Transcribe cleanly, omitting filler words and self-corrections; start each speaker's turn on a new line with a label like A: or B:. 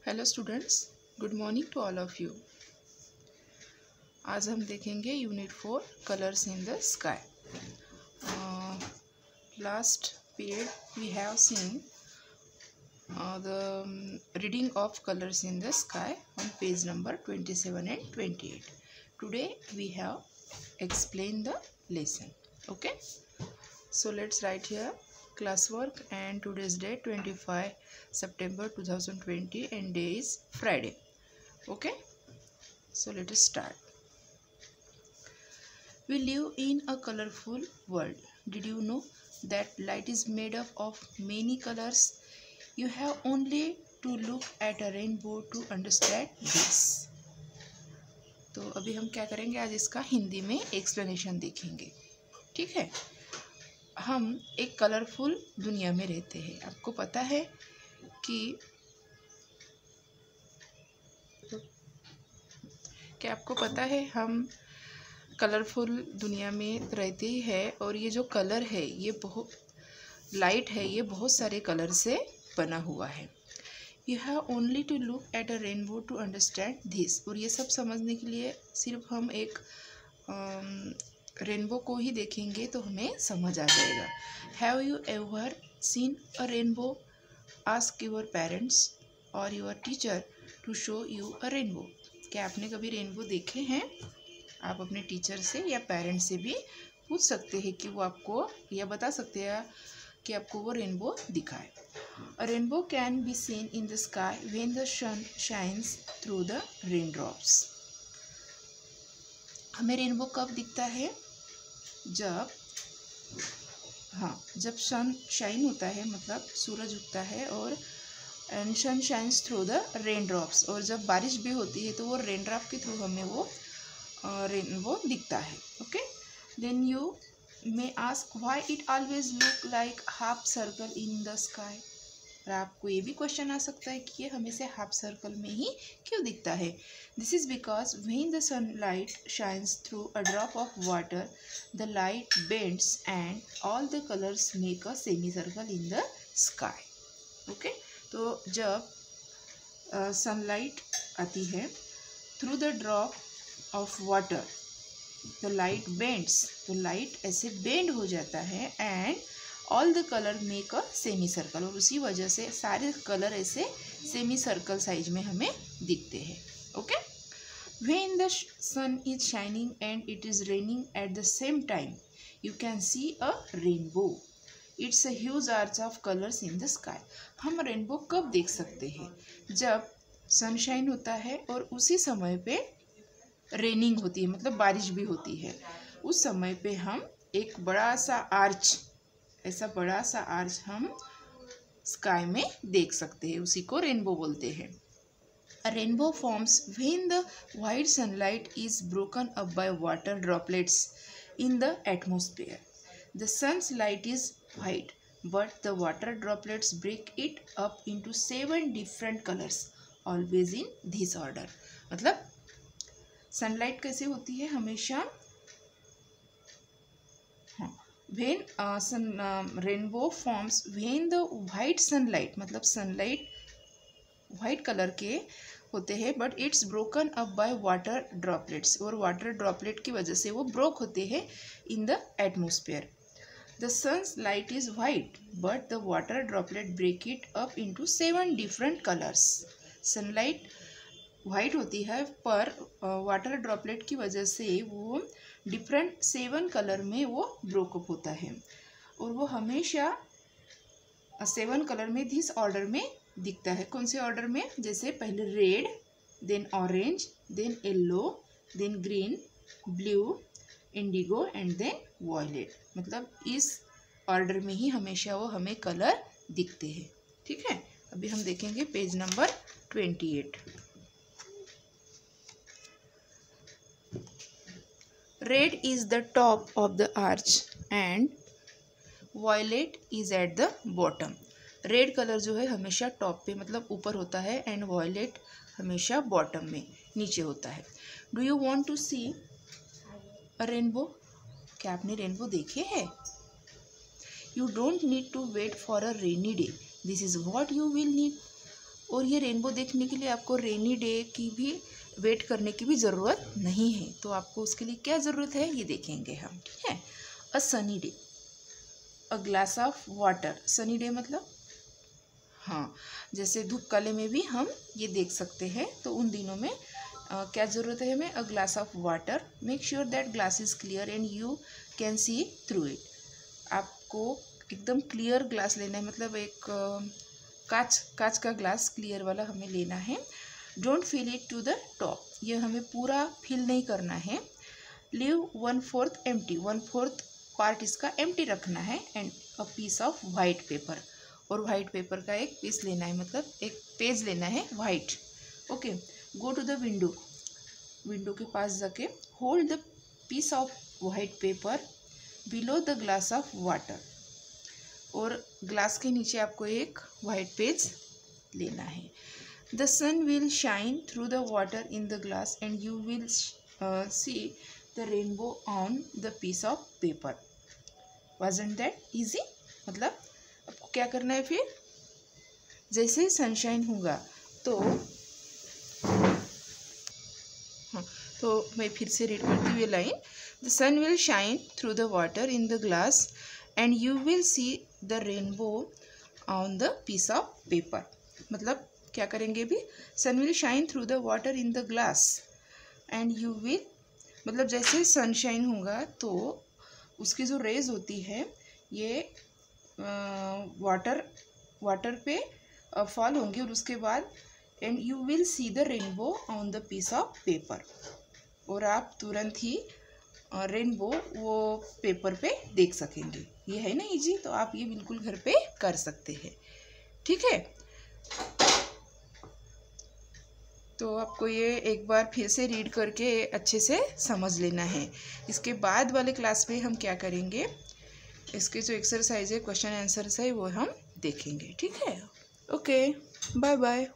A: Hello students, good morning to all of you. आज हम देखेंगे unit 4 colours in the sky. Last period we have seen the reading of colours in the sky on page number 27 and 28. Today we have explained the lesson. Okay, so let's write here classwork, and today's date 25 September 2020 and day is Friday. Okay, so let us start. We live in a colorful world. Did you know that light is made up of many colors? You have only to look at a rainbow to understand this. तो अभी हम क्या करेंगे, आज इसका हिंदी में explanation देखेंगे। ठीक है, हम एक कलरफुल दुनिया में रहते हैं। आपको पता है कि आपको पता है हम कलरफुल दुनिया में रहते ही है, और ये जो कलर है, ये बहुत लाइट है, ये बहुत सारे कलर से बना हुआ है। You have only to look at a rainbow to understand this. और ये सब समझने के लिए सिर्फ हम एक रेनबो को ही देखेंगे तो हमें समझ आ जाएगा। Have you ever seen a rainbow? Ask your parents और your teacher to show you a rainbow. क्या आपने कभी रेनबो देखे हैं? आप अपने टीचर से या पेरेंट्स से भी पूछ सकते हैं कि वो आपको या बता सकते हैं कि आपको वो रेनबो दिखाए। A rainbow can be seen in the sky when the sun shines through the raindrops. हमें रेनबो कब दिखता है? जब सन शाइन होता है, मतलब सूरज उगता है, और and sun shines through the rain drops. और जब बारिश भी होती है तो वो रेन ड्रॉप के थ्रू हमें वो रेनबो दिखता है। Okay, then you may ask why it always look like half circle in the sky. और आपको ये भी क्वेश्चन आ सकता है कि ये हमेशा हाफ सर्कल में ही क्यों दिखता है? This is because when the sunlight shines through a drop of water the light bends and all the colours make a semicircle in the sky. Okay, तो जब सनलाइट आती है through the drop of water the light bends, तो light ऐसे bend हो जाता है, and all the colour make a semicircle. और उसी वजह से सारे कलर ऐसे सेमी सर्कल साइज में हमें दिखते हैं। Okay, when the sun is shining and it is raining at the same time you can see a rainbow. It's a huge arch of colours in the sky. हम rainbow कब देख सकते हैं? जब सनशाइन होता है और उसी समय पे रेनिंग होती है, मतलब बारिश भी होती है। उस समय पे हम एक बड़ा सा आर्च, ऐसा बड़ा सा आर्च हम स्काई में देख सकते हैं, उसी को रेनबो बोलते हैं। A rainbow forms when the white sunlight is broken up by water droplets in the atmosphere. The sun's light is white, but the water droplets break it up into 7 different colors, always in this order. मतलब sunlight कैसे होती है? हमेशा when rainbow forms when the white sunlight, मतलब sunlight white colour के होते हैं, but it's broken up by water droplets. और वाटर ड्रॉपलेट की वजह से वो ब्रोक होते हैं in the atmosphere. The sun's light is white but the water droplet break it up into 7 different colours. Sunlight white होती है, पर वाटर ड्रॉपलेट की वजह से वो डिफरेंट 7 कलर में वो ब्रोकअप होता है, और वो हमेशा 7 कलर में दिस ऑर्डर में दिखता है। कौन से ऑर्डर में? जैसे पहले red, then orange, then yellow, then green, blue, indigo and then violet. मतलब इस ऑर्डर में ही हमेशा वो हमें कलर दिखते हैं। ठीक है, अभी हम देखेंगे page number 28। Red is the top of the arch and violet is at the bottom. Red colour जो है हमेशा टॉप पे, मतलब ऊपर होता है, एंड वॉयलेट हमेशा बॉटम में, नीचे होता है। Do you want to see a rainbow? क्या आपने रेनबो देखे हैं? You don't need to wait for a rainy day, this is what you will need और ये रेनबो देखने के लिए आपको रेनी डे की भी वेट करने की भी ज़रूरत नहीं है। तो आपको उसके लिए क्या ज़रूरत है ये देखेंगे हम, ठीक है। A sunny day, a glass of water. Sunny day मतलब हाँ, जैसे धूप काले में भी हम ये देख सकते हैं। तो उन दिनों में क्या ज़रूरत है हमें? अ glass of water. Make sure that glass is clear and you can C through it. आपको एकदम क्लियर ग्लास लेना है, मतलब एक कांच का ग्लास क्लियर वाला हमें लेना है। Don't fill it to the top, ये हमें पूरा फिल नहीं करना है। लीव 1/4 एम्प्टी, 1/4 पार्ट इसका एम्प्टी रखना है। And a piece of white paper, और वाइट पेपर का एक पीस लेना है, मतलब एक पेज लेना है white. Okay, go to the window, window के पास जाके hold the piece of white paper below the glass of water, और ग्लास के नीचे आपको एक वाइट पेज लेना है। The sun will shine through the water in the glass and you will see the rainbow on the piece of paper. Wasn't that easy? मतलब आपको क्या करना है फिर? जैसे सनशाइन होगा तो हाँ, तो मैं फिर से रीड करती हुई line, the sun will shine through the water in the glass and you will see the rainbow on the piece of paper. मतलब क्या करेंगे भी? Sun will shine through the water in the glass and you will, मतलब जैसे sunshine होगा तो उसकी जो रेज होती है ये वाटर पे फॉल होंगी, और उसके बाद and you will see the rainbow on the piece of paper, और आप तुरंत ही रेनबो वो पेपर पे देख सकेंगे। ये है ना इजी? तो आप ये बिल्कुल घर पे कर सकते हैं, ठीक है। तो आपको ये एक बार फिर से रीड करके अच्छे से समझ लेना है। इसके बाद वाले क्लास में हम क्या करेंगे, इसके जो एक्सरसाइज है, क्वेश्चन आंसर्स है, वो हम देखेंगे, ठीक है। Okay, bye bye.